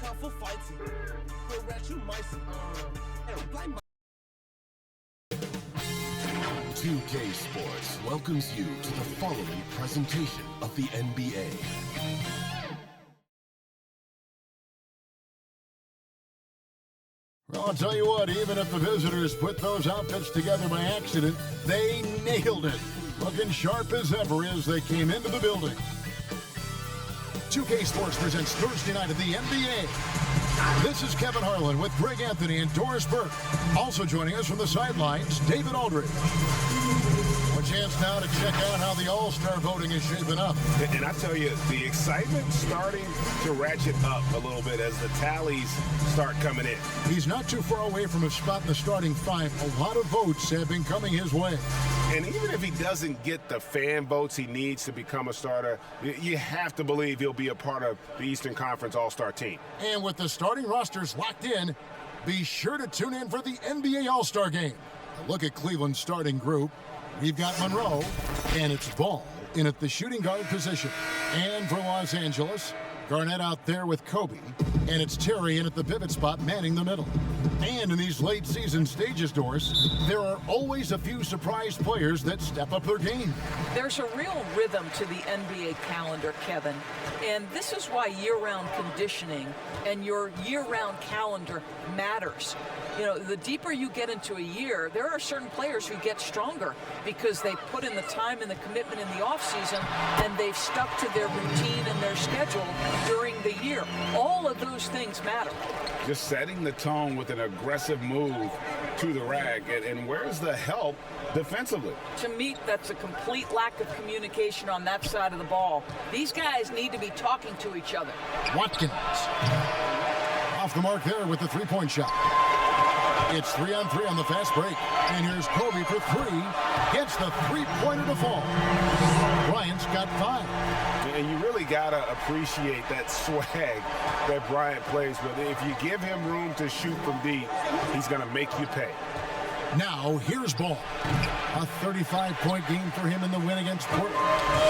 come for fighting. We'll rat you mice. 2K Sports welcomes you to the following presentation of the NBA. Well, I'll tell you what, even if the visitors put those outfits together by accident, they nailed it. Looking sharp as ever as they came into the building. 2K Sports presents Thursday night of the NBA. This is Kevin Harlan with Greg Anthony and Doris Burke. Also joining us from the sidelines, David Aldridge. A chance now to check out how the All-Star voting is shaping up. And I tell you, the excitement starting to ratchet up a little bit as the tallies start coming in. He's not too far away from a spot in the starting five. A lot of votes have been coming his way. And even if he doesn't get the fan votes he needs to become a starter, you have to believe he'll be a part of the Eastern Conference All-Star team. And with the starting rosters locked in, be sure to tune in for the NBA All-Star Game. A look at Cleveland's starting group. We've got Monroe, and it's Ball in at the shooting guard position. And for Los Angeles, Garnett out there with Kobe, and it's Terry in at the pivot spot manning the middle. And in these late season stages, Doris, there are always a few surprise players that step up their game. There's a real rhythm to the NBA calendar, Kevin, and this is why year-round conditioning and your year-round calendar matters. You know, the deeper you get into a year, there are certain players who get stronger because they put in the time and the commitment in the offseason, and they've stuck to their routine and their schedule during the year. All of those things matter. Just setting the tone with an aggressive move to the rack. And where's the help defensively? To me, that's a complete lack of communication on that side of the ball. These guys need to be talking to each other. Watkins off the mark there with the three-point shot. It's 3-on-3 on the fast break. And here's Kobe for three. Gets the three-pointer to fall. Bryant's got five. And you really got to appreciate that swag that Bryant plays with. If you give him room to shoot from deep, he's going to make you pay. Now, here's Ball. A 35-point game for him in the win against Portland.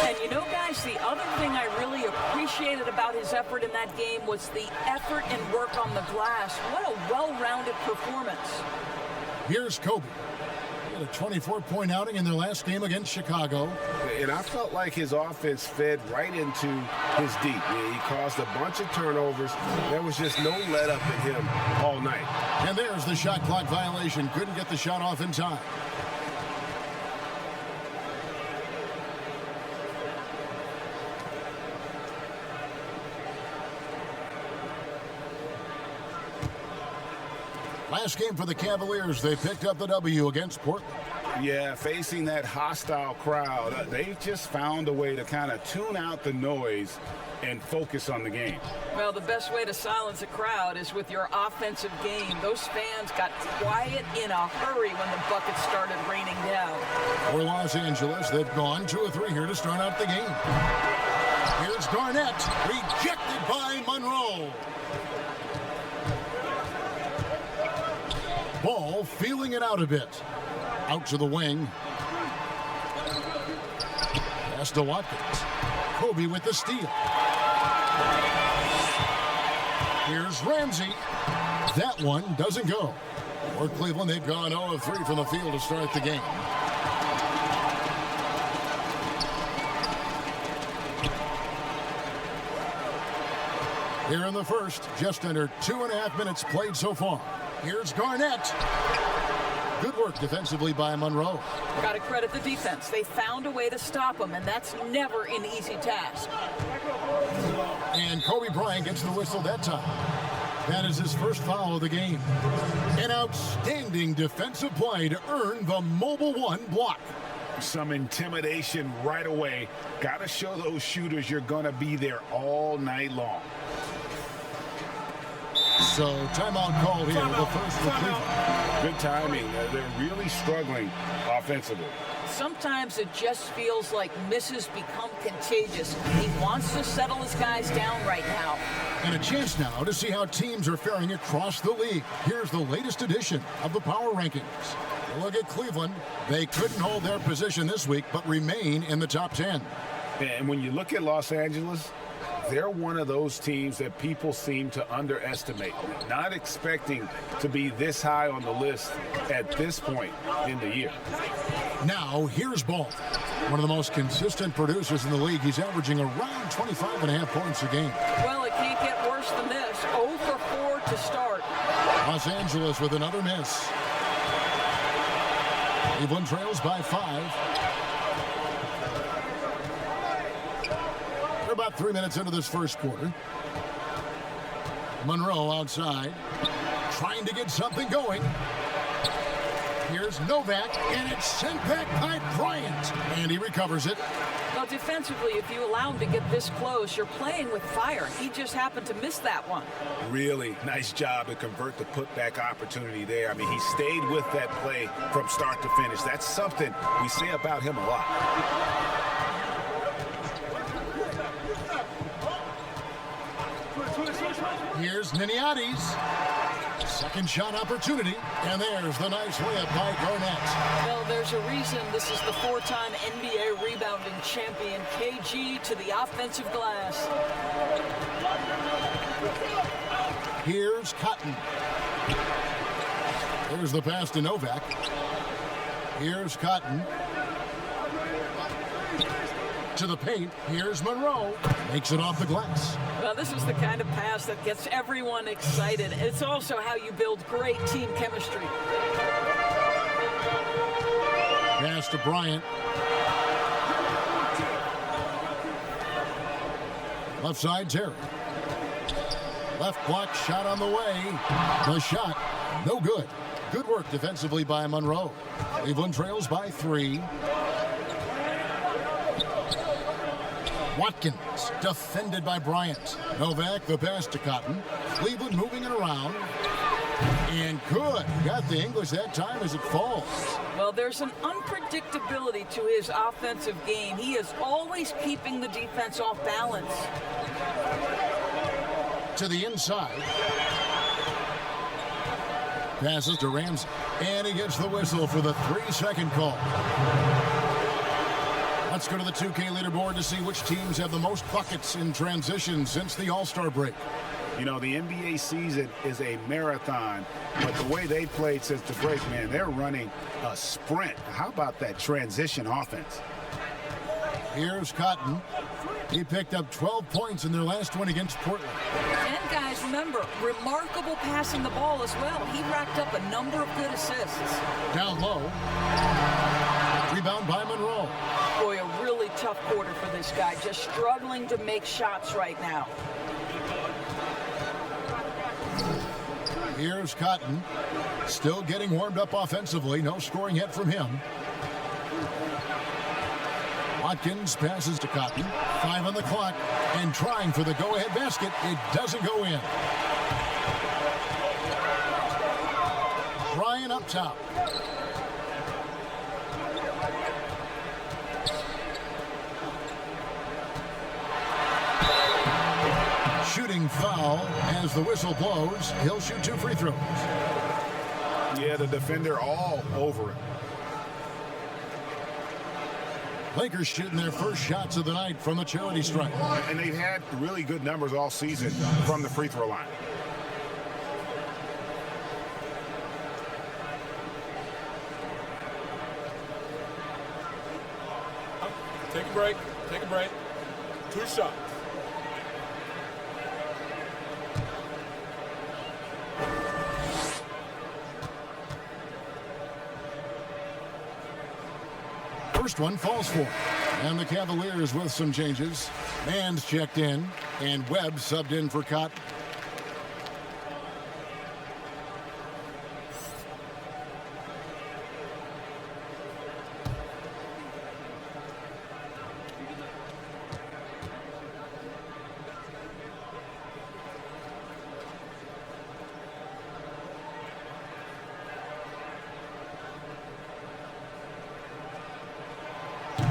And you know, guys, the other thing I really appreciated about his effort in that game was the effort and work on the glass. What a well-rounded performance. Here's Kobe. He had a 24-point outing in their last game against Chicago. And I felt like his offense fed right into his deep. He caused a bunch of turnovers. There was just no let-up in him all night. And there's the shot clock violation. Couldn't get the shot off in time. Last game for the Cavaliers, they picked up the W against Portland. Yeah, facing that hostile crowd, they've just found a way to kind of tune out the noise and focus on the game. Well, the best way to silence a crowd is with your offensive game. Those fans got quiet in a hurry when the buckets started raining down. For Los Angeles, they've gone 2 of 3 here to start out the game. Here's Garnett, rejected by Monroe. Ball feeling it out a bit. Out to the wing. Pass to Watkins. Kobe with the steal. Here's Ramsey. That one doesn't go. For Cleveland, they've gone 0 of 3 from the field to start the game. Here in the first, just under 2.5 minutes played so far. Here's Garnett. Good work defensively by Monroe. Got to credit the defense. They found a way to stop him, and that's never an easy task. And Kobe Bryant gets the whistle that time. That is his first foul of the game. An outstanding defensive play to earn the Mobile One block. Some intimidation right away. Got to show those shooters you're going to be there all night long. So, timeout called here, the first for Cleveland. Good timing. They're really struggling offensively. Sometimes it just feels like misses become contagious. He wants to settle his guys down right now. And a chance now to see how teams are faring across the league. Here's the latest edition of the Power Rankings. Look at Cleveland. They couldn't hold their position this week, but remain in the top 10. And when you look at Los Angeles, they're one of those teams that people seem to underestimate. Not expecting to be this high on the list at this point in the year. Now, here's Ball. One of the most consistent producers in the league. He's averaging around 25.5 points a game. Well, it can't get worse than this. 0 for 4 to start. Los Angeles with another miss. Cleveland trails by 5. We're about 3 minutes into this first quarter. Monroe outside, trying to get something going. Here's Novak, and it's sent back by Bryant. And he recovers it. Well, defensively, if you allow him to get this close, you're playing with fire. He just happened to miss that one. Really nice job to convert the putback opportunity there. I mean, he stayed with that play from start to finish. That's something we say about him a lot. Here's Niniades. Second shot opportunity, and there's the nice layup by Garnett. Well, there's a reason this is the 4-time NBA rebounding champion, KG, to the offensive glass. Here's Cotton. There's the pass to Novak. Here's Cotton. To the paint. Here's Monroe. Makes it off the glass. Well, this is the kind of pass that gets everyone excited. It's also how you build great team chemistry. Pass to Bryant. Left side, Terry. Left block shot on the way. The shot, no good. Good work defensively by Monroe. Cleveland trails by 3. Watkins, defended by Bryant. Novak, the pass to Cotton. Cleveland moving it around. And good. Got the English that time as it falls. Well, there's an unpredictability to his offensive game. He is always keeping the defense off balance. To the inside. Passes to Ramsey. And he gets the whistle for the 3-second call. Let's go to the 2K leaderboard to see which teams have the most buckets in transition since the All-Star break. You know, the NBA season is a marathon, but the way they played since the break, man, they're running a sprint. How about that transition offense? Here's Cotton. He picked up 12 points in their last one against Portland. And guys, remember, remarkable passing the ball as well. He racked up a number of good assists. Down low. Rebound by Monroe. Boy, a really tough quarter for this guy. Just struggling to make shots right now. Here's Cotton. Still getting warmed up offensively. No scoring yet from him. Watkins passes to Cotton. 5 on the clock. And trying for the go-ahead basket. It doesn't go in. Bryant up top. Shooting foul as the whistle blows. He'll shoot 2 free throws. Yeah, the defender all over it. Lakers shooting their first shots of the night from the charity stripe. And they've had really good numbers all season from the free throw line. Take a break. Take a break. 2 shots. First one falls for. And the Cavaliers with some changes. Mann's checked in, and Webb subbed in for Cotton.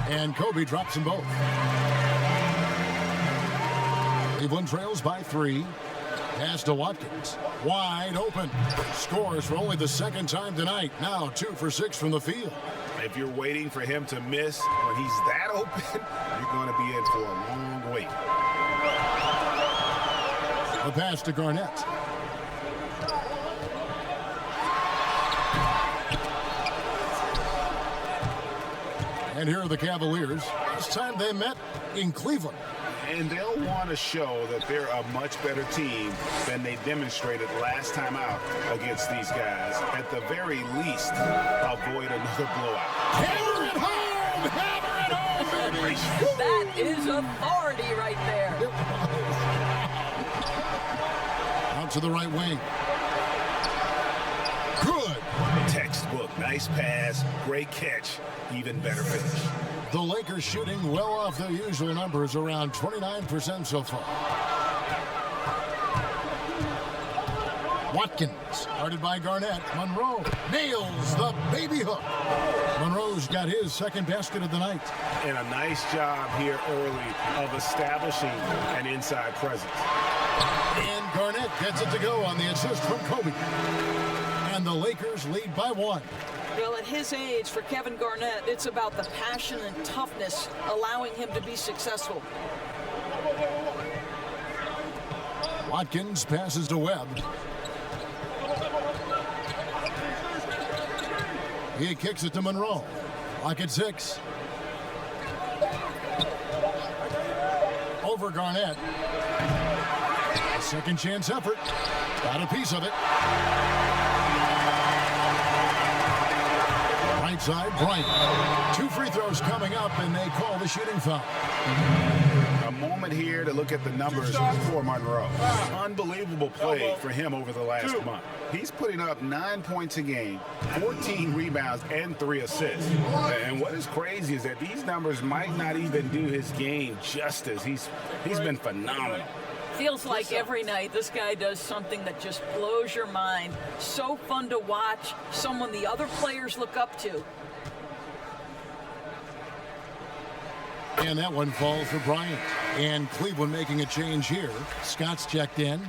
And Kobe drops them both. Cleveland trails by 3. Pass to Watkins. Wide open. Scores for only the second time tonight. Now 2 for 6 from the field. If you're waiting for him to miss when he's that open, you're going to be in for a long wait. The pass to Garnett. And here are the Cavaliers. Last time they met in Cleveland. And they'll want to show that they're a much better team than they demonstrated last time out against these guys. At the very least, avoid another blowout. Hammer it home! Hammer it home, baby! That is authority right there. Out to the right wing. Good. Textbook, nice pass, great catch, even better finish. The Lakers shooting well off their usual numbers, around 29% so far. Watkins, guarded by Garnett. Monroe nails the baby hook. Monroe's got his second basket of the night. And a nice job here early of establishing an inside presence. And Garnett gets it to go on the assist from Kobe. And the Lakers lead by 1. Well, at his age, for Kevin Garnett, it's about the passion and toughness allowing him to be successful. Watkins passes to Webb. He kicks it to Monroe. Lock at 6. Over Garnett. A second chance effort. Got a piece of it. Right side, Bryant. 2 free throws coming up, and they call the shooting foul. A moment here to look at the numbers for Monroe. Unbelievable play for him over the last month. He's putting up 9 points a game, 14 rebounds, and 3 assists. And what is crazy is that these numbers might not even do his game justice. He's been phenomenal. Feels like every night this guy does something that just blows your mind. So fun to watch, someone the other players look up to. And that one falls for Bryant. And Cleveland making a change here. Scott's checked in.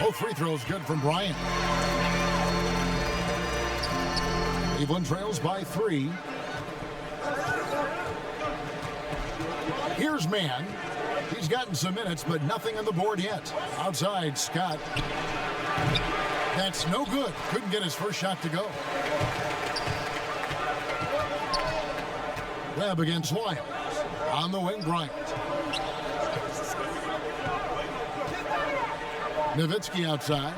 Both free throws good from Bryant. Cleveland trails by 3. Here's Mann. He's gotten some minutes, but nothing on the board yet. Outside, Scott. That's no good. Couldn't get his first shot to go. Webb against Wiles. On the wing, Bryant. Nowitzki outside.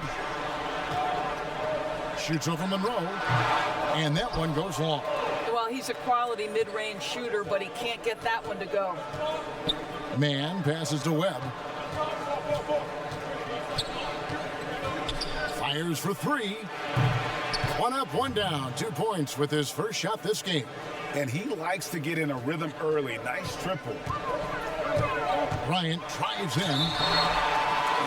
Shoots over Monroe. And that one goes long. Well, he's a quality mid-range shooter, but he can't get that one to go. Mann passes to Webb. Fires for 3. 1 up, 1 down. 2 points with his first shot this game. And he likes to get in a rhythm early. Nice triple. Bryant drives in.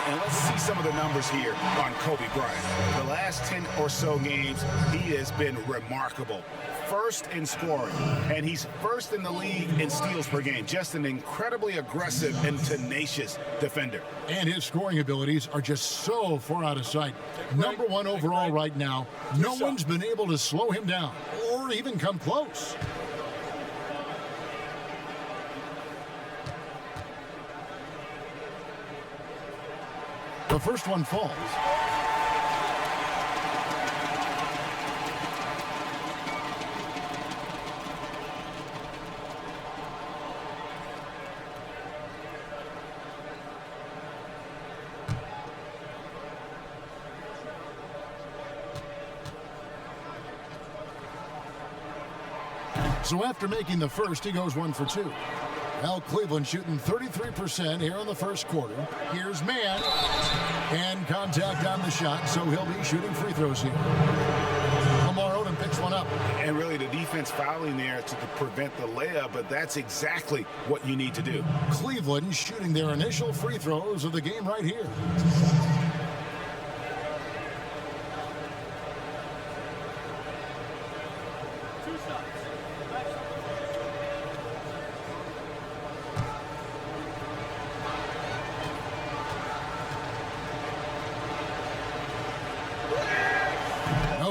And let's see some of the numbers here on Kobe Bryant. The last 10 or so games, he has been remarkable. First in scoring, and he's first in the league in steals per game. Just an incredibly aggressive and tenacious defender. And his scoring abilities are just so far out of sight. Number 1 overall right now. No one's been able to slow him down or even come close. The first one falls. So after making the first, he goes 1 for 2. Well, Cleveland shooting 33% here in the first quarter. Here's Mann. And contact on the shot, so he'll be shooting free throws here. Lamar Odom picks one up. And really the defense fouling there to prevent the layup, but that's exactly what you need to do. Cleveland shooting their initial free throws of the game right here.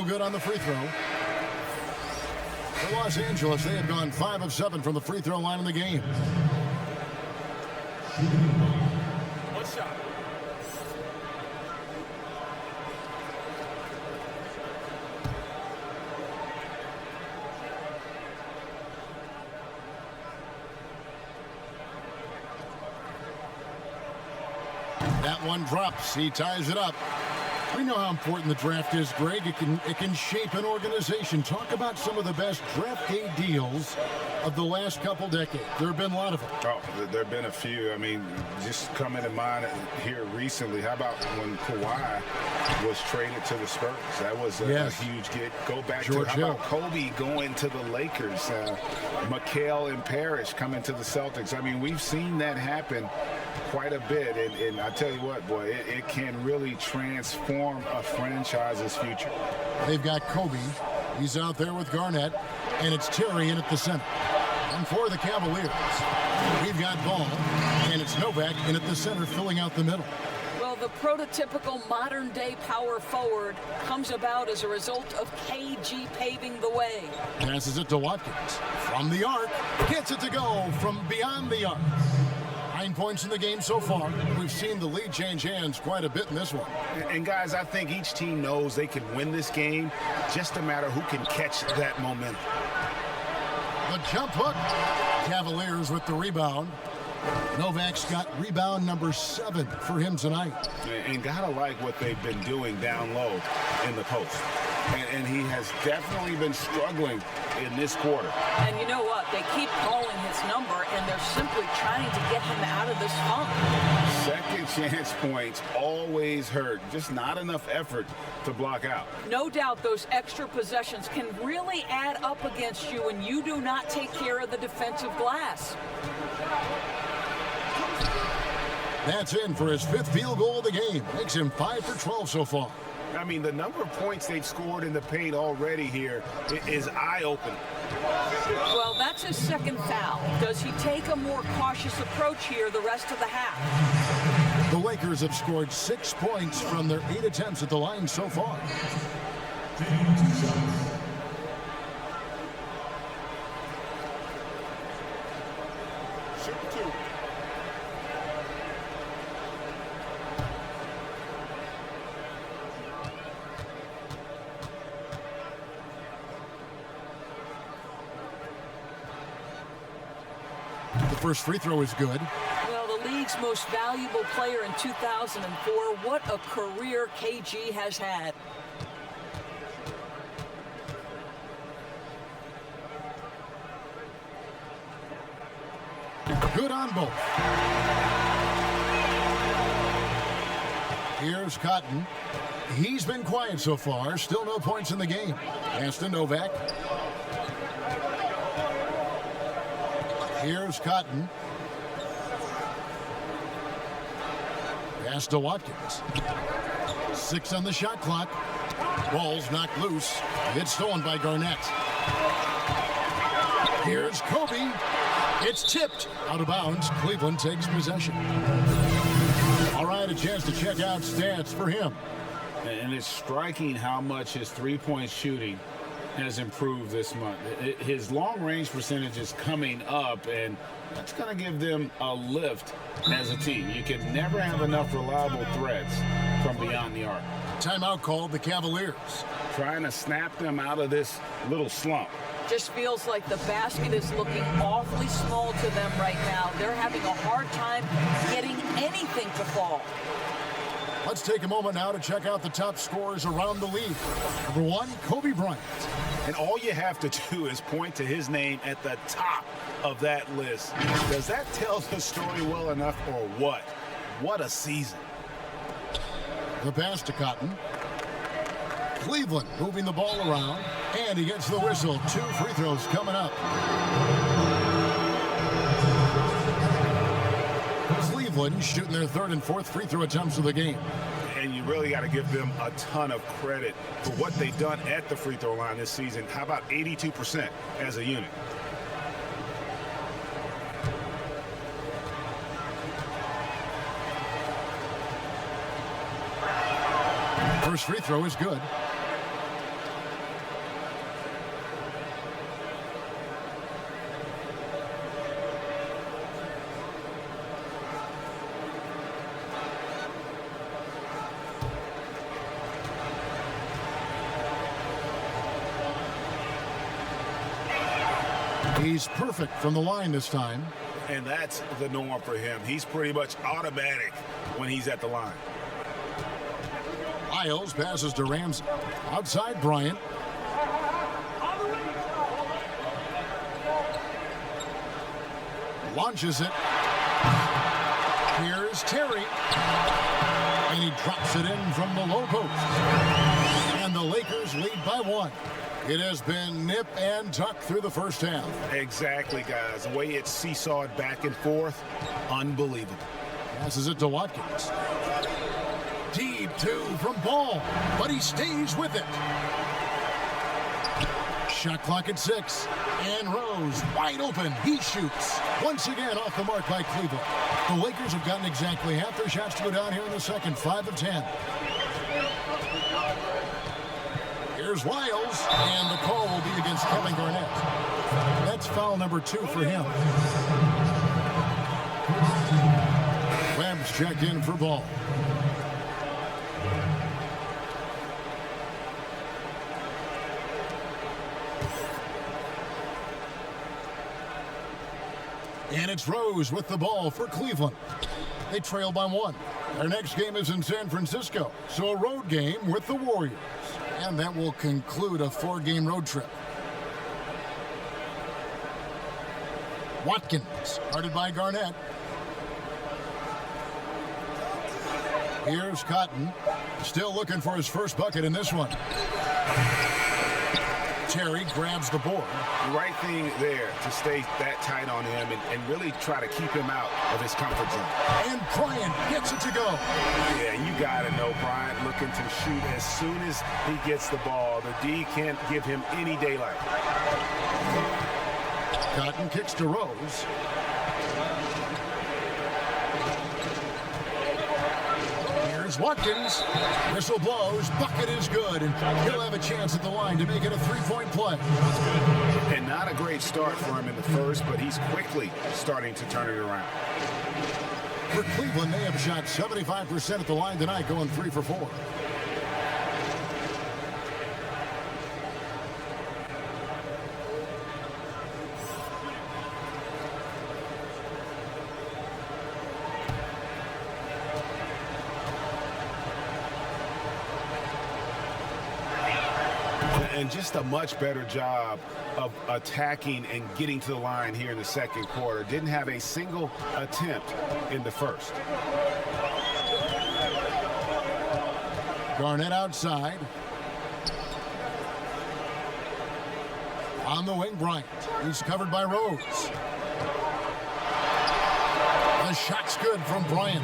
good on the free throw. For Los Angeles, they had gone 5 of 7 from the free throw line in the game. One shot. That one drops. He ties it up. We know how important the draft is, Greg. It can shape an organization. Talk about some of the best draft day deals of the last couple decades. There have been a lot of them. Oh, there have been a few. I mean, just coming to mind here recently, how about when Kawhi was traded to the Spurs? That was a huge get. Go back George to, how about Kobe going to the Lakers? Mikal and Parrish coming to the Celtics. I mean, we've seen that happen quite a bit, and I tell you what, boy, it can really transform a franchise's future. They've got Kobe. He's out there with Garnett, and it's Terry in at the center. And for the Cavaliers, we've got Ball, and it's Novak in at the center, filling out the middle. Well, the prototypical modern-day power forward comes about as a result of KG paving the way. Passes it to Watkins. From the arc, gets it to go from beyond the arc. 9 points in the game so far. We've seen the lead change hands quite a bit in this one. And guys, I think each team knows they can win this game, just a matter who can catch that momentum. The jump hook. Cavaliers with the rebound. Novak's got rebound number 7 for him tonight. And gotta like what they've been doing down low in the post. And he has definitely been struggling in this quarter. And you know what? They keep calling his number, and they're simply trying to get him out of this funk. Second chance points always hurt. Just not enough effort to block out. No doubt those extra possessions can really add up against you when you do not take care of the defensive glass. That's in for his 5th field goal of the game. Makes him 5 for 12 so far. I mean, the number of points they've scored in the paint already here is eye-opening. Well, that's his second foul. Does he take a more cautious approach here the rest of the half? The Lakers have scored 6 points from their 8 attempts at the line so far. The first free throw is good. Well, the league's most valuable player in 2004. What a career KG has had. Good on both. Here's Cotton. He's been quiet so far. Still no points in the game. Pass to Novak. Here's Cotton. Pass to Watkins. 6 on the shot clock. Ball's knocked loose. It's stolen by Garnett. Here's Kobe. It's tipped. Out of bounds. Cleveland takes possession. All right, a chance to check out stats for him. And it's striking how much his three-point shooting has improved this month. His long-range percentage is coming up, and that's going to give them a lift as a team. You can never have enough reliable threats from beyond the arc. Timeout called the Cavaliers. Trying to snap them out of this little slump. Just feels like the basket is looking awfully small to them right now. They're having a hard time getting anything to fall. Let's take a moment now to check out the top scorers around the league. Number 1, Kobe Bryant. And all you have to do is point to his name at the top of that list. Does that tell the story well enough or what? What a season. The pass to Cotton. Cleveland moving the ball around. And he gets the whistle. 2 free throws coming up. Cleveland shooting their 3rd and 4th free throw attempts of the game. And you really got to give them a ton of credit for what they've done at the free throw line this season. How about 82% as a unit? First free throw is good. He's perfect from the line this time. And that's the norm for him. He's pretty much automatic when he's at the line. Lyles passes to Ramsey. Outside Bryant. Launches it. Here's Terry. And he drops it in from the low post. And the Lakers lead by 1. It has been nip and tuck through the first half. Exactly, guys. The way it's seesawed back and forth, unbelievable. Passes it to Watkins. Deep 2 from Ball, but he stays with it. Shot clock at 6. And Rose wide open. He shoots. Once again off the mark by Cleveland. The Lakers have gotten exactly half their shots to go down here in the second. 5 of 10. Here's Lyles, and the call will be against Kevin Garnett. That's foul number 2 for him. Webb's checked in for Ball. And it's Rose with the ball for Cleveland. They trail by 1. Their next game is in San Francisco, so a road game with the Warriors. And that will conclude a 4-game road trip. Watkins, guarded by Garnett. Here's Cotton, still looking for his first bucket in this one. Terry grabs the board. The right thing there to stay that tight on him and really try to keep him out of his comfort zone. And Bryant gets it to go. Yeah, you got to know Bryant looking to shoot as soon as he gets the ball. The D can't give him any daylight. Cotton kicks to Rose. Here's Watkins. Whistle blows. Bucket is good. And he'll have a chance at the line to make it a 3-point play. And not a great start for him in the first, but he's quickly starting to turn it around. For Cleveland, they have shot 75% at the line tonight, going 3 for 4. And just a much better job of attacking and getting to the line here in the second quarter. Didn't have a single attempt in the first. Garnett outside. On the wing, Bryant. He's covered by Rose. The shot's good from Bryant.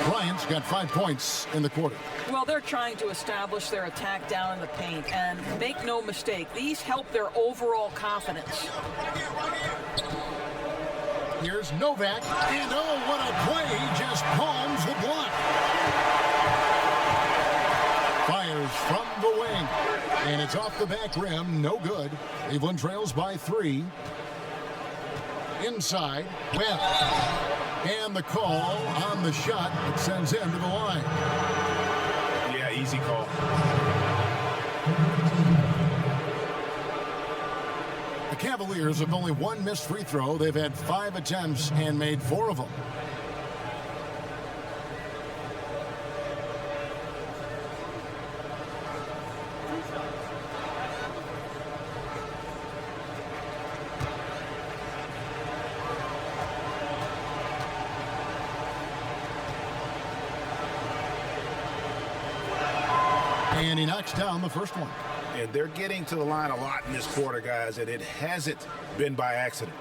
Bryant's got 5 points in the quarter. Well, they're trying to establish their attack down in the paint, and make no mistake, these help their overall confidence. Here's Novak, and oh, what a play! He just palms the block. Fires from the wing, and it's off the back rim, no good. Cleveland trails by 3. Inside, Webb. And the call on the shot that sends him to the line. Yeah, easy call. The Cavaliers have only 1 missed free throw. They've had 5 attempts and made 4 of them. And he knocks down the first one. And they're getting to the line a lot in this quarter, guys, and it hasn't been by accident.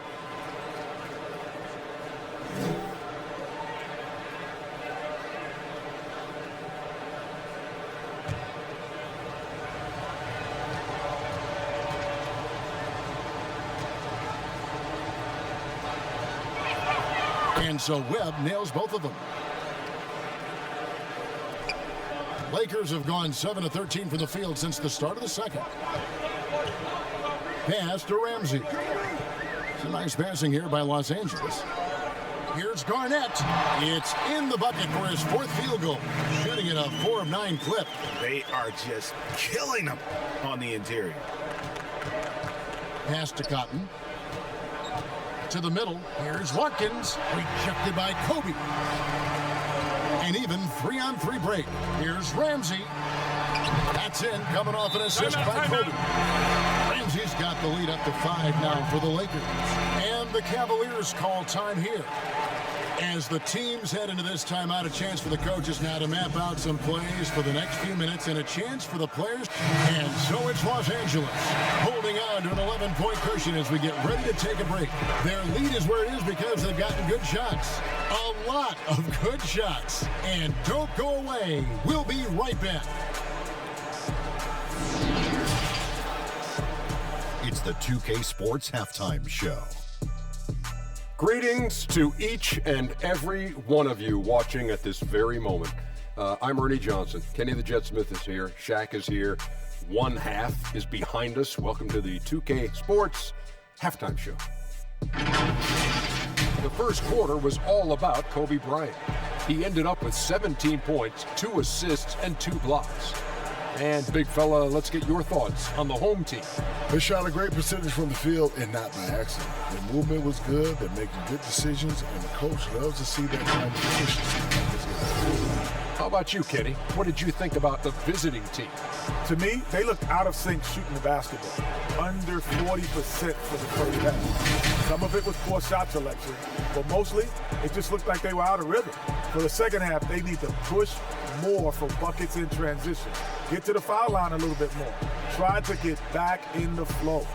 And so Webb nails both of them. Lakers have gone 7 of 13 from the field since the start of the second. Pass to Ramsey. Some nice passing here by Los Angeles. Here's Garnett. It's in the bucket for his 4th field goal. Shooting at a 4 of 9 clip. They are just killing them on the interior. Pass to Cotton. To the middle. Here's Watkins. Rejected by Kobe. And even 3-on-3 break. Here's Ramsey. That's in. Coming off an assist by Kobe. Ramsey's got the lead up to 5 now for the Lakers. And the Cavaliers call time here. As the teams head into this timeout, a chance for the coaches now to map out some plays for the next few minutes and a chance for the players. And so it's Los Angeles holding on to an 11-point cushion as we get ready to take a break. Their lead is where it is because they've gotten good shots. A lot of good shots. And don't go away. We'll be right back. It's the 2K Sports Halftime Show. Greetings to each and every one of you watching at this very moment. I'm Ernie Johnson. Kenny the Jet Smith is here. Shaq is here. One half is behind us. Welcome to the 2K Sports Halftime Show. The first quarter was all about Kobe Bryant. He ended up with 17 points, 2 assists, and 2 blocks. And big fella, let's get your thoughts on the home team. They shot a great percentage from the field and not by accident. Their movement was good, they're making good decisions, and the coach loves to see that kind of efficiency. How about you, Kenny? What did you think about the visiting team? To me, they looked out of sync shooting the basketball. Under 40% for the first half. Some of it was poor shot selection, but mostly it just looked like they were out of rhythm. For the second half, they need to push more for buckets in transition. Get to the foul line a little bit more. Try to get back in the flow.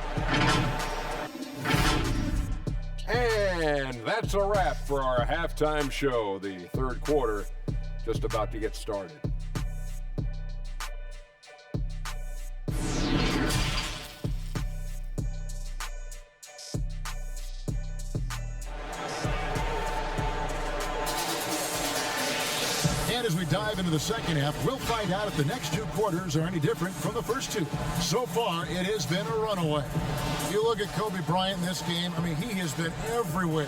And that's a wrap for our halftime show. The third quarter just about to get started. And as we dive into the second half, we'll find out if the next 2 quarters are any different from the first 2. So far, it has been a runaway. You look at Kobe Bryant in this game, I mean, he has been everywhere.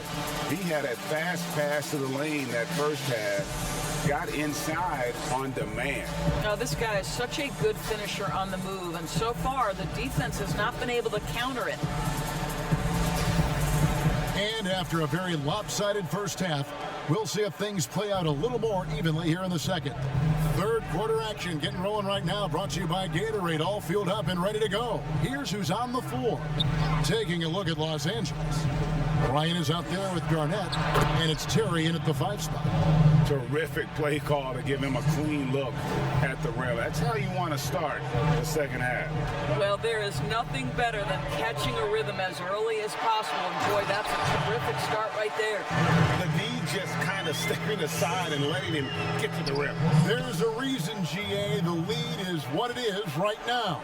He had a fast pass to the lane that first half. Got inside on demand. Now, this guy is such a good finisher on the move, and so far, the defense has not been able to counter it. And after a very lopsided first half, we'll see if things play out a little more evenly here in the second. Third quarter action getting rolling right now, brought to you by Gatorade, all fueled up and ready to go. Here's who's on the floor. Taking a look at Los Angeles. Ryan is out there with Garnett, and it's Terry in at the 5 spot. Terrific play call to give him a clean look at the rim. That's how you want to start the second half. Well, there is nothing better than catching a rhythm as early as possible. And boy, that's a terrific start right there. The D just kind of stepping aside and letting him get to the rim. There's a reason, GA, the lead is what it is right now.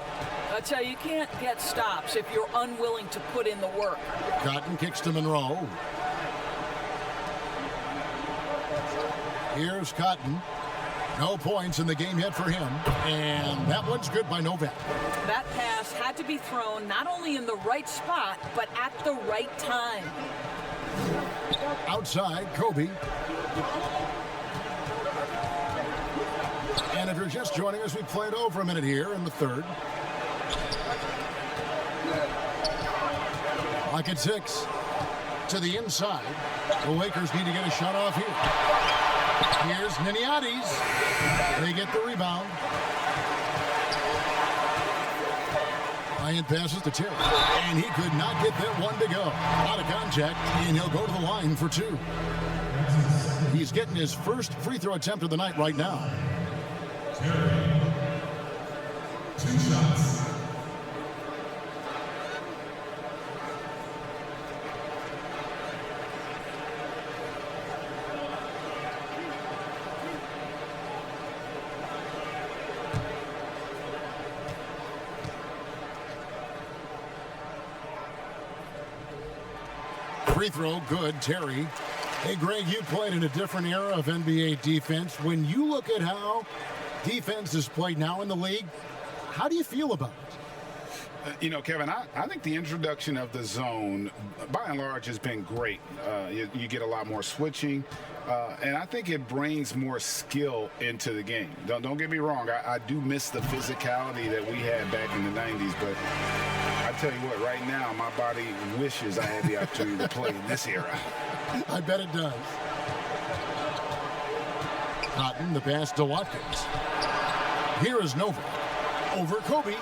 I tell you, you can't get stops if you're unwilling to put in the work. Cotton kicks to Monroe. Here's Cotton. No points in the game yet for him. And that one's good by Novak. That pass had to be thrown not only in the right spot, but at the right time. Outside, Kobe. And if you're just joining us, we played over a minute here in the third. Lock at 6. To the inside. The Lakers need to get a shot off here. Here's Niniades. They get the rebound. Bryant passes to Terry. And he could not get that one to go. Out of contact, and he'll go to the line for 2. He's getting his first free throw attempt of the night right now. 2 shots. Free throw, good, Terry. Hey, Greg, you played in a different era of NBA defense. When you look at how defense is played now in the league, how do you feel about it? You know, Kevin, I think the introduction of the zone, by and large, has been great. You get a lot more switching, and I think it brings more skill into the game. Don't get me wrong. I do miss the physicality that we had back in the 90s, but I tell you what, right now, my body wishes I had the opportunity to play in this era. I bet it does. Cotton, the pass to Watkins. Here is Novak. Over Kobe.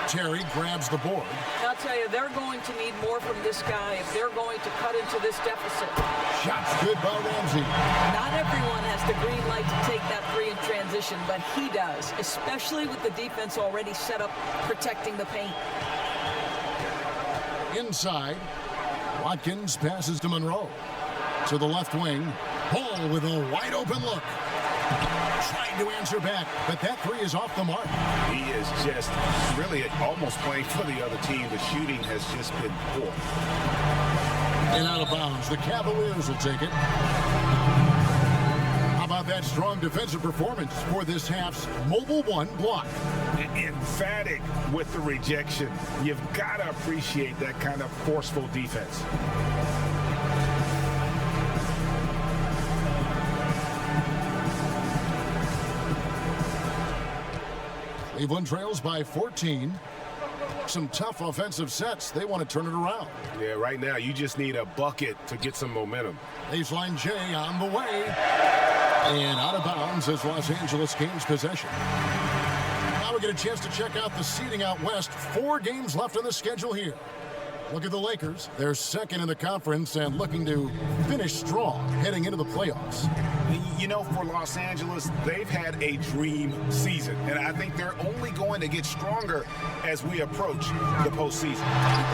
Terry grabs the board. I'll tell you, they're going to need more from this guy if they're going to cut into this deficit. Shots good by Ramsey. Not everyone has the green light to take that three in transition, but he does, especially with the defense already set up protecting the paint. Inside, Watkins passes to Monroe. To the left wing, Paul with a wide open look. Trying to answer back, but that three is off the mark. He is just really almost playing for the other team. The shooting has just been poor. And out of bounds, the Cavaliers will take it. How about that strong defensive performance for this half's Mobile One block? Emphatic with the rejection. You've got to appreciate that kind of forceful defense. Cleveland trails by 14. Some tough offensive sets. They want to turn it around. Yeah, right now you just need a bucket to get some momentum. Baseline J on the way. And out of bounds as Los Angeles gains possession. Now we get a chance to check out the seeding out west. 4 games left on the schedule here. Look at the Lakers. They're second in the conference and looking to finish strong heading into the playoffs. You know, for Los Angeles, they've had a dream season, and I think they're only going to get stronger as we approach the postseason.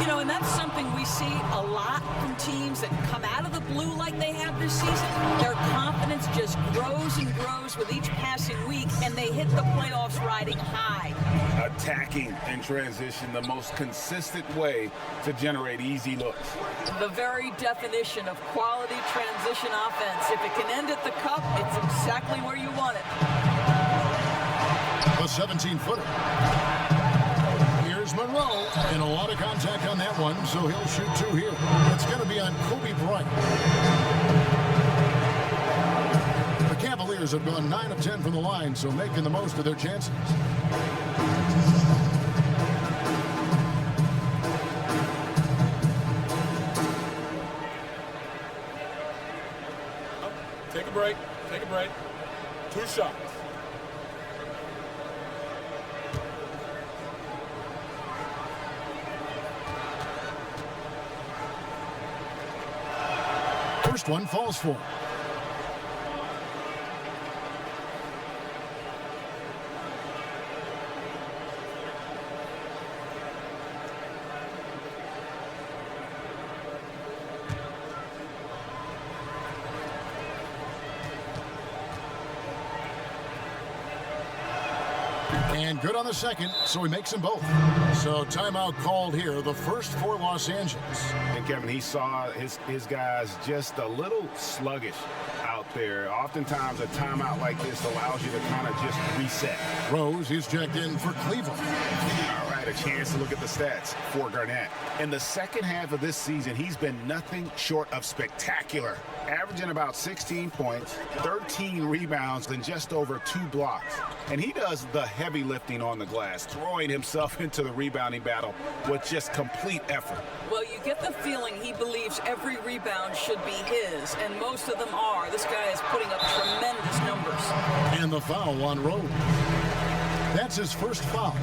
You know, and that's something we see a lot from teams that come out of the blue like they have this season. Their confidence just grows and grows with each passing week, and they hit the playoffs riding high. Attacking in transition, the most consistent way to generate easy looks. The very definition of quality transition offense. If it can end at the cup, it's exactly where you want it. A 17-footer. Here's Monroe, and a lot of contact on that one, so he'll shoot 2 here. It's going to be on Kobe Bryant. The Cavaliers have gone 9 of 10 from the line, so making the most of their chances. Take a break. Take a break. 2 shots. First one falls for him. And good on the second, so he makes them both. So timeout called here, the first for Los Angeles. And Kevin, he saw his guys just a little sluggish out there. Oftentimes a timeout like this allows you to kind of just reset. Rose is checked in for Cleveland. All right, a chance to look at the stats for Garnett. In the second half of this season, he's been nothing short of spectacular, averaging about 16 points, 13 rebounds, and just over 2 blocks. And he does the heavy lifting on the glass, throwing himself into the rebounding battle with just complete effort. Well, you get the feeling he believes every rebound should be his, and most of them are. This guy is putting up tremendous numbers. And the foul on Rose. That's his first foul.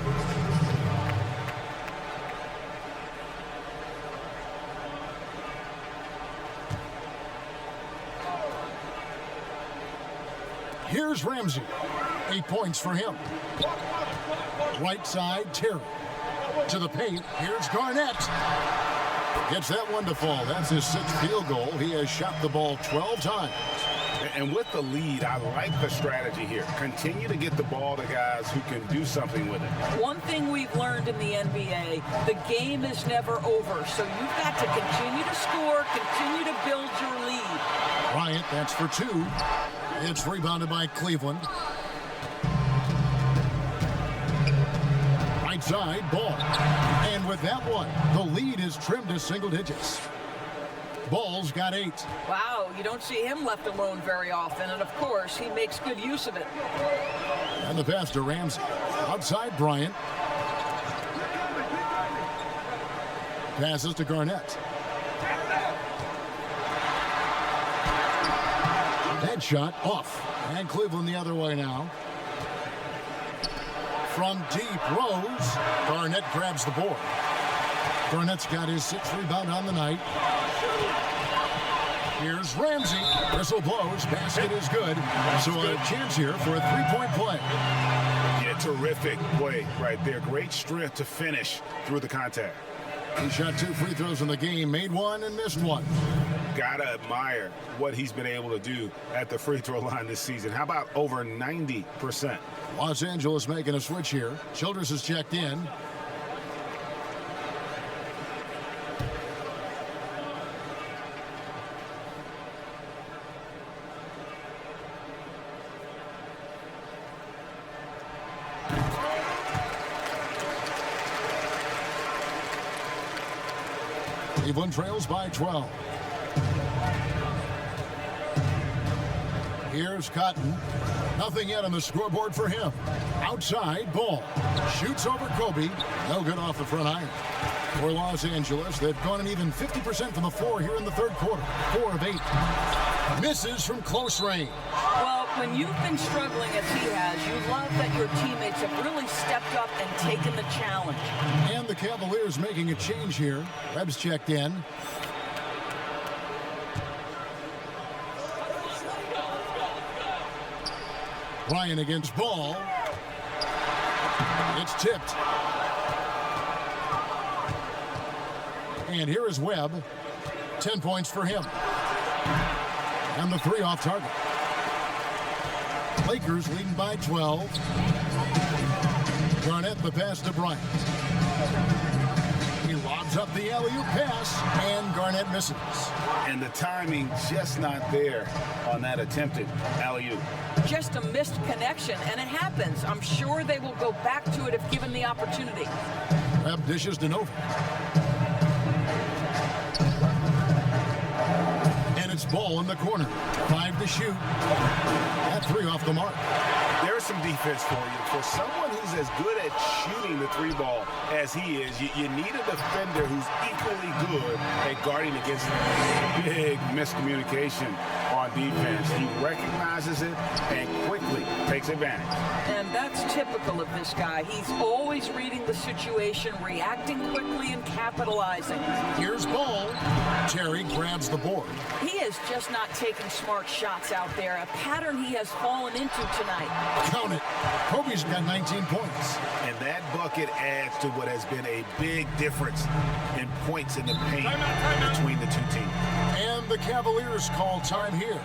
Here's Ramsey. 8 points for him. Right side, Terry. To the paint, here's Garnett. Gets that one to fall. That's his 6th field goal. He has shot the ball 12 times. And with the lead, I like the strategy here. Continue to get the ball to guys who can do something with it. One thing we've learned in the NBA, the game is never over. So you've got to continue to score, continue to build your lead. Bryant, that's for 2. It's rebounded by Cleveland. Right side, Ball. And with that one, the lead is trimmed to single digits. Ball's got 8. Wow, you don't see him left alone very often, and of course, he makes good use of it. And the pass to Ramsey. Outside, Bryant. Passes to Garnett. That shot off. And Cleveland the other way now. From deep, Rose. Garnett grabs the board. Garnett's got his 6th rebound on the night. Here's Ramsey. Whistle blows. Basket is good. So a chance here for a 3-point play. Yeah, terrific play right there. Great strength to finish through the contact. He shot 2 free throws in the game. Made one and missed one. Gotta admire what he's been able to do at the free throw line this season. How about over 90%? Los Angeles making a switch here. Childress is checked in. Cleveland trails by 12. Here's Cotton. Nothing yet on the scoreboard for him. Outside, Ball. Shoots over Kobe. No good off the front iron. For Los Angeles, they've gone an even 50% from the floor here in the third quarter. 4 of 8. Misses from close range. Well, when you've been struggling as he has, you love that your teammates have really stepped up and taken the challenge. And the Cavaliers making a change here. Webb's checked in. Ryan against Ball. It's tipped. And here is Webb. 10 points for him. And the 3 off target. Lakers leading by 12. Garnett the pass to Bryant. He lobs up the alley-oop pass, and Garnett misses. And the timing just not there on that attempted alley-oop. Just a missed connection, and it happens. I'm sure they will go back to it if given the opportunity. Webb dishes to Nova. And it's Ball in the corner. 5 to shoot. That 3 off the mark. There's some defense for you. For someone who's as good at shooting the 3 ball as he is, you need a defender who's equally good at guarding against big miscommunication on defense. He recognizes it and quickly takes advantage. And that's typical of this guy. He's always reading the situation, reacting quickly, and capitalizing. Here's Ball. Terry grabs the board. He is just not taking smart shots out there, a pattern he has fallen into tonight. Count it. Kobe's got 19 points. And that bucket adds to what has been a big difference in points in the paint between the 2 teams. And the Cavaliers call time here.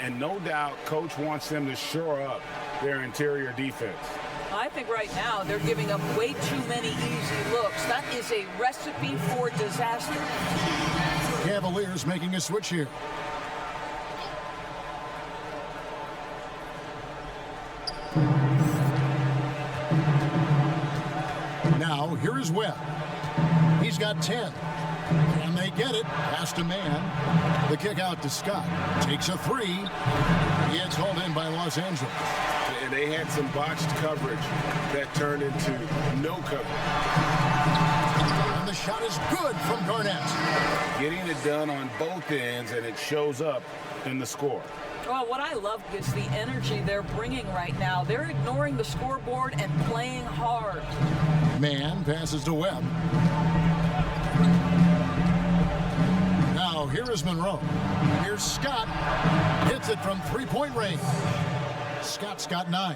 And no doubt, Coach wants them to shore up their interior defense. I think right now they're giving up way too many easy looks. That is a recipe for disaster. Cavaliers making a switch here. Now, here is Webb. He's got 10. And they get it. Pass to Man. The kick out to Scott. Takes a 3. It's hauled in by Los Angeles. And they had some botched coverage that turned into no coverage. And the shot is good from Garnett. Getting it done on both ends, and it shows up in the score. Well, what I love is the energy they're bringing right now. They're ignoring the scoreboard and playing hard. Man passes to Webb. Now, here is Monroe. Here's Scott. Hits it from 3-point range. Scott's got 9.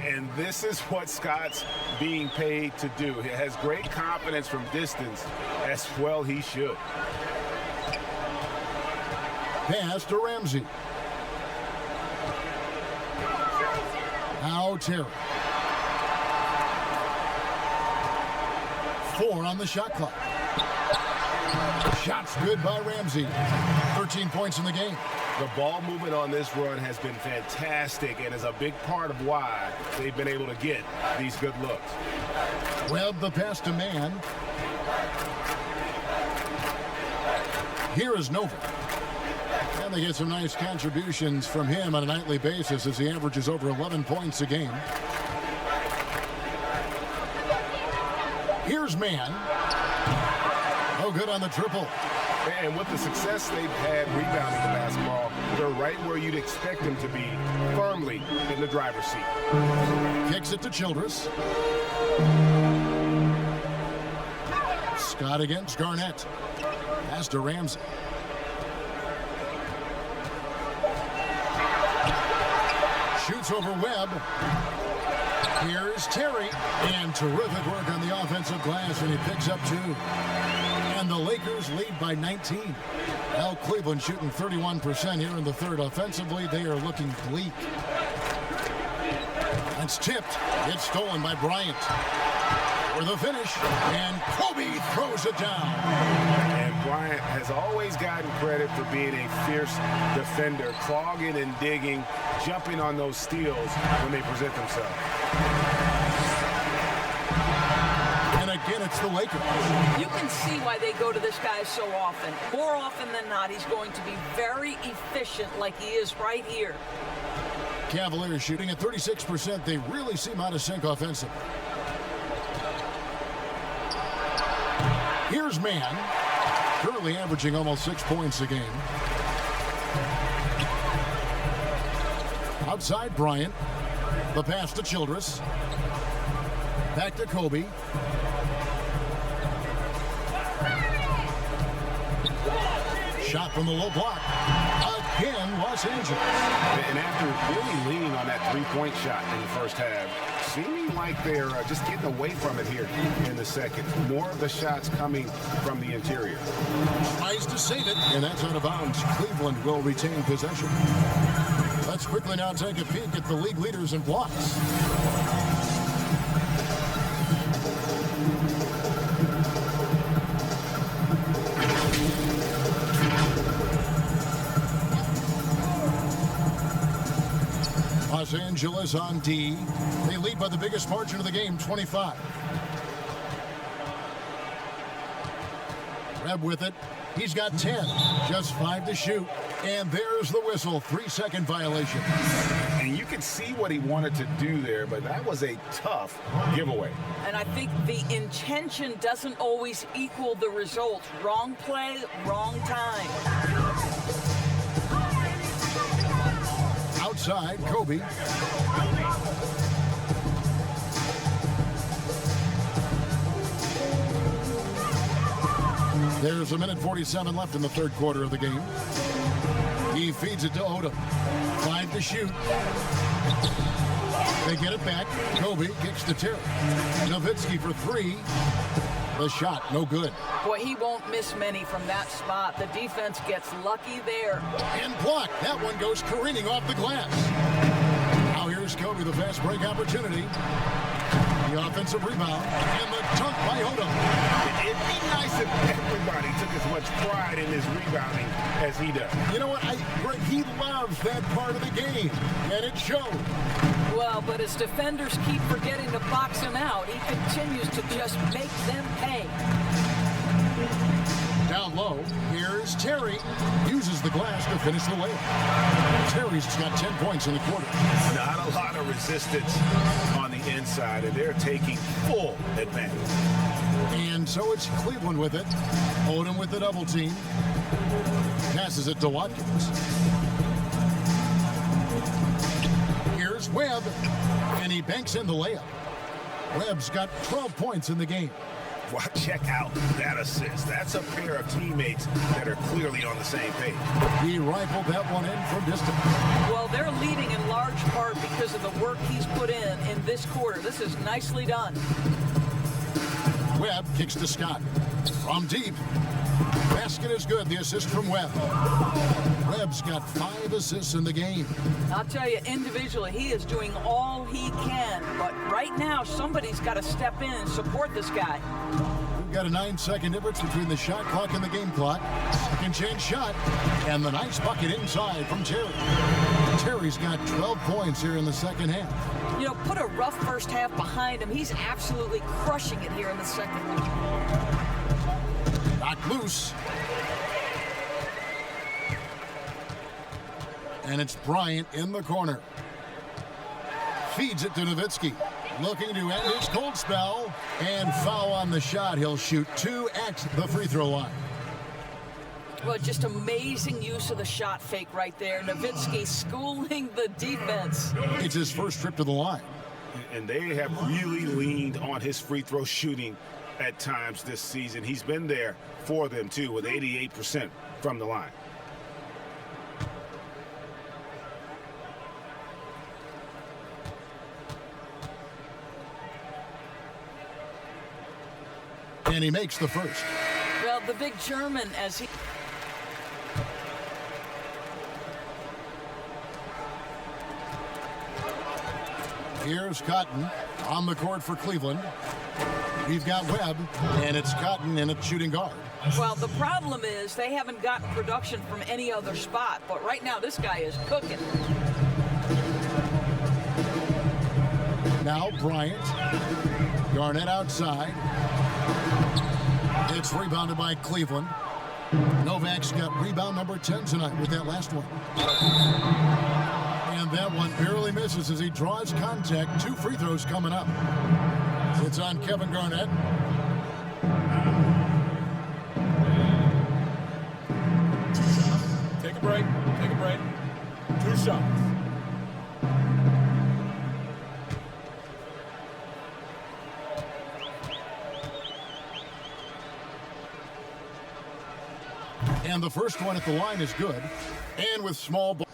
And this is what Scott's being paid to do. He has great confidence from distance, as well he should. Pass to Ramsey. Now Terry. 4 on the shot clock. Shots good by Ramsey. 13 points in the game. The ball movement on this run has been fantastic and is a big part of why they've been able to get these good looks. Webb the pass to Man. Here is Nova. And they get some nice contributions from him on a nightly basis as he averages over 11 points a game. Here's Man. No good on the triple. And with the success they've had rebounding the basketball, they're right where you'd expect them to be, firmly in the driver's seat. Kicks it to Childress. Scott against Garnett. Pass to Ramsey. Shoots over Webb. Here's Terry. And terrific work on the offensive glass, and he picks up 2. And the Lakers lead by 19. Now Cleveland shooting 31% here in the third. Offensively, they are looking bleak. It's tipped. It's stolen by Bryant. For the finish, and Kobe throws it down. And Bryant has always gotten credit for being a fierce defender, clogging and digging, jumping on those steals when they present themselves. And again, it's the Lakers. You can see why they go to this guy so often. More often than not, he's going to be very efficient like he is right here. Cavaliers shooting at 36%. They really seem out of sync offensively. Here's Mann, currently averaging almost 6 points a game. Outside Bryant. The pass to Childress. Back to Kobe. Shot from the low block. Again, Los Angeles. And after really leaning on that three-point shot in the first half, seeming like they're just getting away from it here in the second. More of the shots coming from the interior. Tries to save it, and that's out of bounds. Cleveland will retain possession. Let's quickly now take a peek at the league leaders in blocks. Los Angeles on D. They lead by the biggest margin of the game, 25. Webb with it. He's got 10. Just 5 to shoot. And there's the whistle. 3-second violation. And you can see what he wanted to do there, but that was a tough giveaway. And I think the intention doesn't always equal the result. Wrong play, wrong time. Outside, Kobe. There's a minute 47 left in the third quarter of the game. He feeds it to Odom. 5 to shoot. They get it back. Kobe kicks to Terry. Nowitzki for 3. The shot, no good. Boy, he won't miss many from that spot. The defense gets lucky there. And blocked. That one goes careening off the glass. Now here's Kobe, the fast break opportunity. The offensive rebound. And the dunk by Odom. It'd be nice if everybody took as much pride in his rebounding as he does. You know what? He loves that part of the game, and it showed. Well, but as defenders keep forgetting to box him out, he continues to just make them pay. Down low, here's Terry. Uses the glass to finish the layup. Terry's got 10 points in the quarter. Not a lot of resistance on the inside, and they're taking full advantage. And so it's Cleveland with it. Odom with the double team. Passes it to Watkins. Here's Webb, and he banks in the layup. Webb's got 12 points in the game. Well, check out that assist. That's a pair of teammates that are clearly on the same page. He rifled that one in from distance. Well, they're leading in large part because of the work he's put in this quarter. This is nicely done. Webb kicks to Scott. From deep. Basket is good. The assist from Webb. Webb's got 5 assists in the game. I'll tell you, individually, he is doing all he can. But right now, somebody's got to step in and support this guy. We've got a 9-second difference between the shot clock and the game clock. Second chance shot. And the nice bucket inside from Terry. Terry's got 12 points here in the second half. You know, put a rough first half behind him. He's absolutely crushing it here in the second. Knocked loose. And it's Bryant in the corner. Feeds it to Nowitzki. looking to end his cold spell, and foul on the shot. He'll shoot 2 at the free throw line. Well, just amazing use of the shot fake right there. Nowitzki schooling the defense. It's his first trip to the line. And they have really leaned on his free throw shooting at times this season. He's been there for them, too, with 88% from the line. And he makes the first. Well, the big German, as he... Here's Cotton on the court for Cleveland. We've got Webb, and it's Cotton in at shooting guard. Well, the problem is they haven't gotten production from any other spot, but right now this guy is cooking. Now Bryant. Garnett outside. It's rebounded by Cleveland. Novak's got rebound number 10 tonight with that last one. And that one barely misses as he draws contact. 2 free throws coming up. It's on Kevin Garnett. Take a break. Take a break. 2 shots. And the first one at the line is good. And with small ball.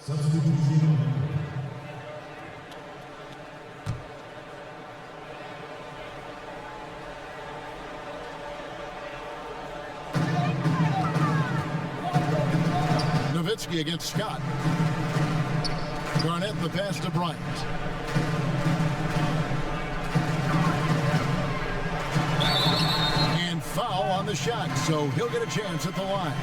Nowitzki against Scott. Garnett the pass to Bryant. And foul on the shot, so he'll get a chance at the line.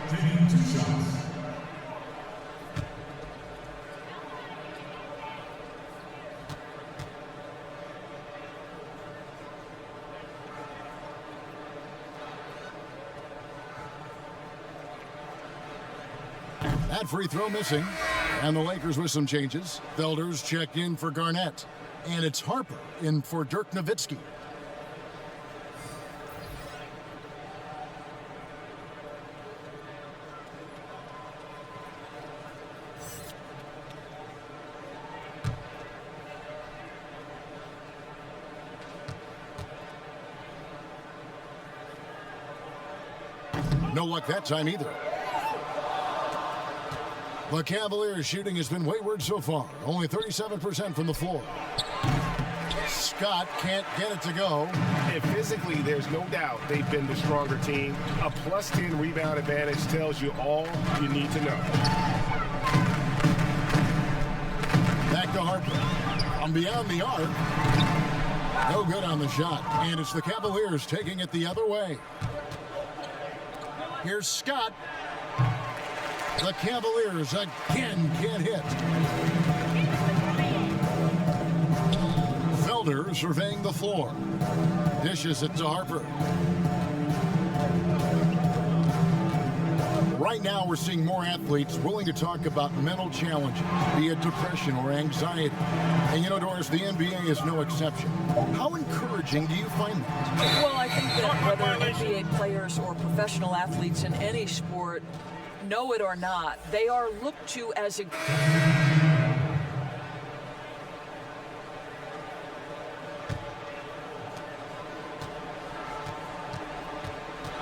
Taking 2 shots. That free throw missing. And the Lakers with some changes. Felders checked in for Garnett. And it's Harper in for Dirk Nowitzki. No luck that time either. The Cavaliers shooting has been wayward so far. Only 37% from the floor. Scott can't get it to go. And physically, there's no doubt they've been the stronger team. A +10 rebound advantage tells you all you need to know. Back to Harper. From beyond the arc. No good on the shot. And it's the Cavaliers taking it the other way. Here's Scott. The Cavaliers again can't hit. Felder surveying the floor. Dishes it to Harper. Right now, we're seeing more athletes willing to talk about mental challenges, be it depression or anxiety. And you know, Doris, the NBA is no exception. How encouraging do you find that? Well, I think that whether NBA players or professional athletes in any sport, know it or not, they are looked to as a...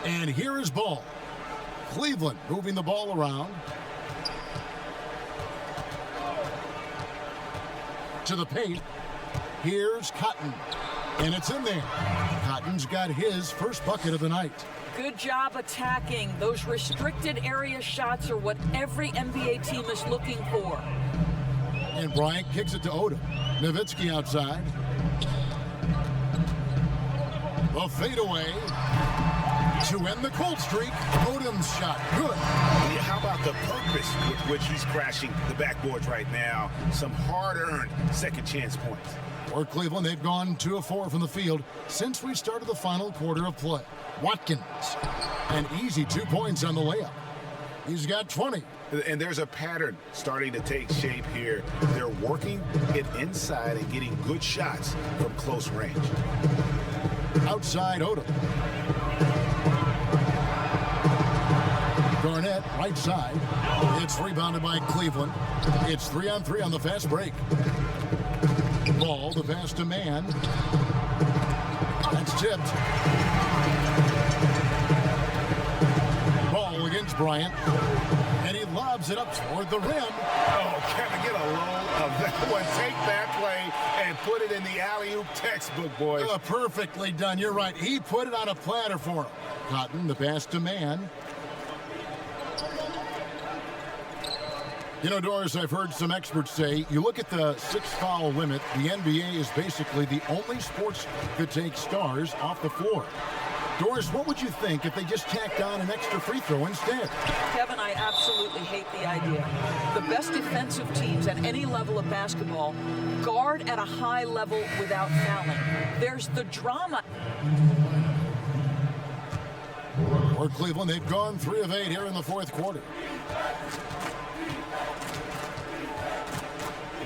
And here is ball. Cleveland moving the ball around. To the paint. Here's Cotton. And it's in there. Cotton's got his first bucket of the night. Good job attacking. Those restricted area shots are what every NBA team is looking for. And Bryant kicks it to Odom. Nowitzki outside. The The fadeaway to end the cold streak. Odom's shot. Good. How about the purpose with which he's crashing the backboards right now? Some hard-earned second chance points. For Cleveland, they've gone 2 of 4 from the field since we started the final quarter of play. Watkins, an easy 2 points on the layup. He's got 20. And there's a pattern starting to take shape here. They're working it inside and getting good shots from close range. Outside Odom. Garnett, right side. It's rebounded by Cleveland. It's 3-on-3 on the fast break. Ball, the pass to Mann. That's tipped. Ball against Bryant. And he lobs it up toward the rim. Oh, can I get a load of that one? Take that play and put it in the alley-oop textbook, boys. Perfectly done. You're right. He put it on a platter for him. Cotton, the pass to Mann. You know, Doris, I've heard some experts say, you look at the 6-foul limit, the NBA is basically the only sports that takes stars off the floor. Doris, what would you think if they just tacked on an extra free throw instead? Kevin, I absolutely hate the idea. The best defensive teams at any level of basketball guard at a high level without fouling. There's the drama. For Cleveland, they've gone 3 of 8 here in the fourth quarter.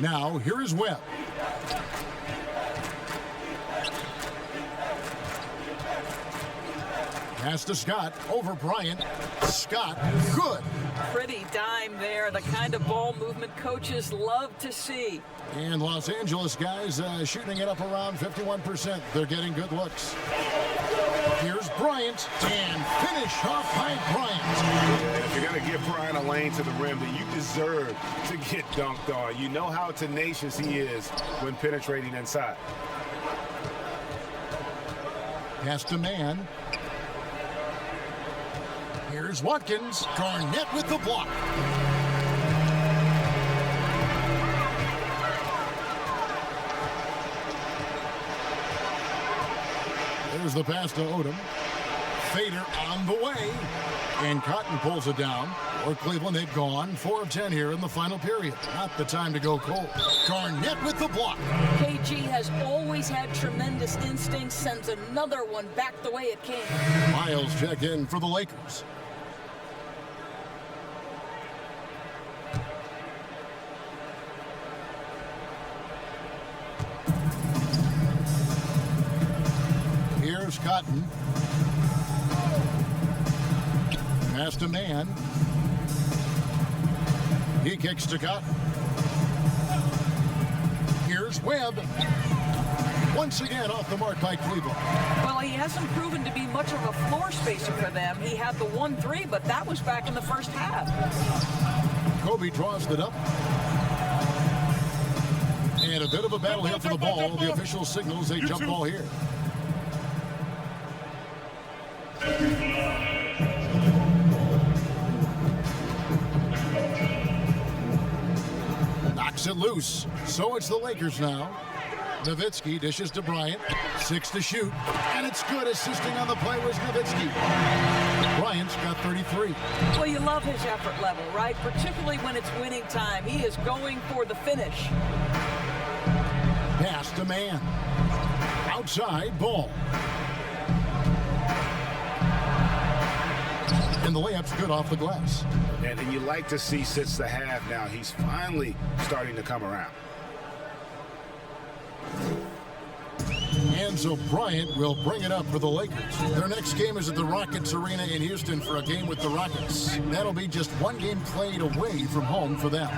Now, here is Webb. Pass to Scott, over Bryant. Scott, good. Pretty dime there, the kind of ball movement coaches love to see. And Los Angeles guys shooting it up around 51%. They're getting good looks. Here's Bryant, and finish off by Bryant. If you're going to give Bryant a lane to the rim, then you deserve to get dunked on. You know how tenacious he is when penetrating inside. Pass to Mann. Here's Watkins. Garnett with the block. There's the pass to Odom. Fader on the way. And Cotton pulls it down. For Cleveland, they've gone 4 of 10 here in the final period. Not the time to go cold. Garnett with the block. KG has always had tremendous instincts, sends another one back the way it came. Miles check in for the Lakers. Here's Cotton. Pass to Mann. He kicks to Cotton. Here's Webb. Once again off the mark by Cleveland. Well, he hasn't proven to be much of a floor spacer for them. He had the 1-3, but that was back in the first half. Kobe draws it up. And a bit of a battle here for the ball. The official signals a jump ball here. Knocks it loose. So it's the Lakers now. Nowitzki dishes to Bryant. 6 to shoot. And it's good. Assisting on the play was Nowitzki. Bryant's got 33. Well, you love his effort level, right? Particularly when it's winning time. He is going for the finish. Pass to Mann. Outside, Ball. And the layup's good off the glass. And you like to see since the half now, he's finally starting to come around. And so Bryant will bring it up for the Lakers. Their next game is at the Rockets Arena in Houston for a game with the Rockets. That'll be just one game played away from home for them.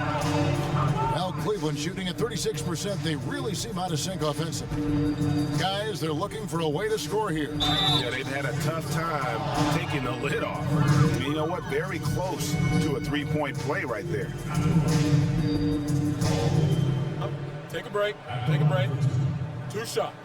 Well, Cleveland shooting at 36%. They really seem out of sync offensively. Guys, they're looking for a way to score here. Yeah, they've had a tough time taking the lid off. You know what? Very close to a three-point play right there. Take a break. Take a break. 2 shots.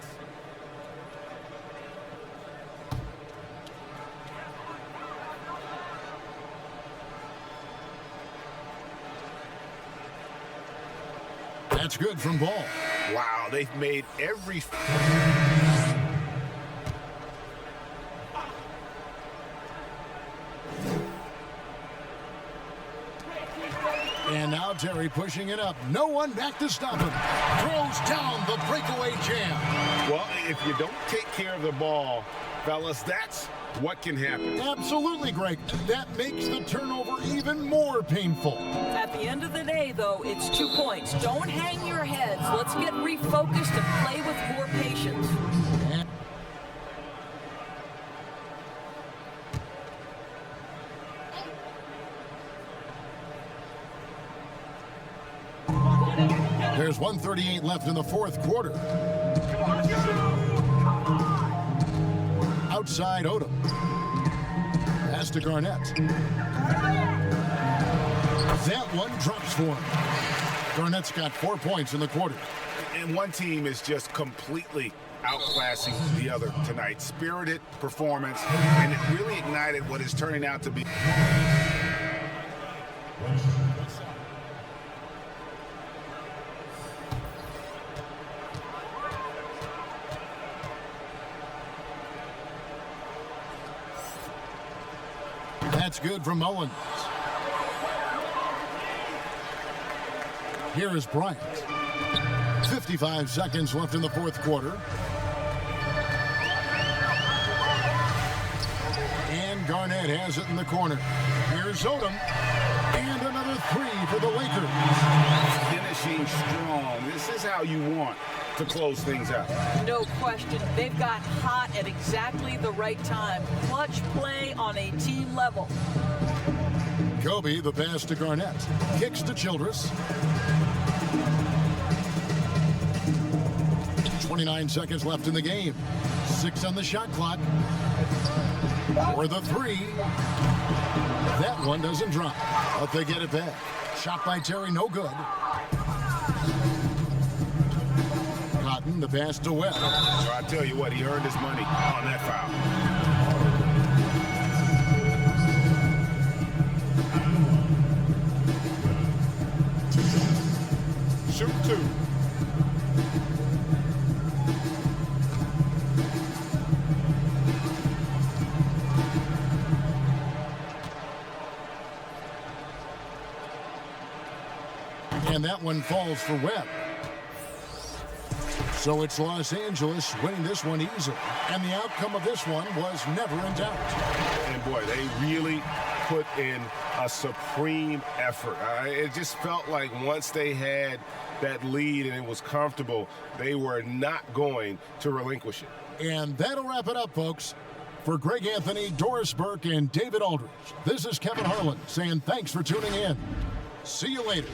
That's good from Ball. Wow, they've made every... Terry pushing it up. No one back to stop him. Throws down the breakaway jam. Well, if you don't take care of the ball, fellas, that's what can happen. Absolutely, Greg. That makes the turnover even more painful. At the end of the day, though, it's 2 points. Don't hang your heads. Let's get refocused and play with more patience. There's 1:38 left in the fourth quarter. Outside Odom. Pass to Garnett. That one drops for him. Garnett's got 4 points in the quarter. And one team is just completely outclassing the other tonight. Spirited performance, and it really ignited what is turning out to be. That's good from Mullins. Here is Bryant. 55 seconds left in the fourth quarter. And Garnett has it in the corner. Here's Odom. And another three for the Lakers. Finishing strong. This is how you want to close things out. No question. They've got hot at exactly the right time. Clutch play on a team level. Kobe, the pass to Garnett. Kicks to Childress. 29 seconds left in the game. 6 on the shot clock. For the three. That one doesn't drop, but they get it back. Shot by Terry, no good. Cotton, the pass to Webb. So I tell you what, he earned his money on that foul. Shoot two. And that one falls for Webb. So it's Los Angeles winning this one easily. And the outcome of this one was never in doubt. And boy, they really put in a supreme effort. It just felt like once they had that lead and it was comfortable, they were not going to relinquish it. And that'll wrap it up, folks. For Greg Anthony, Doris Burke, and David Aldridge, this is Kevin Harlan saying thanks for tuning in. See you later.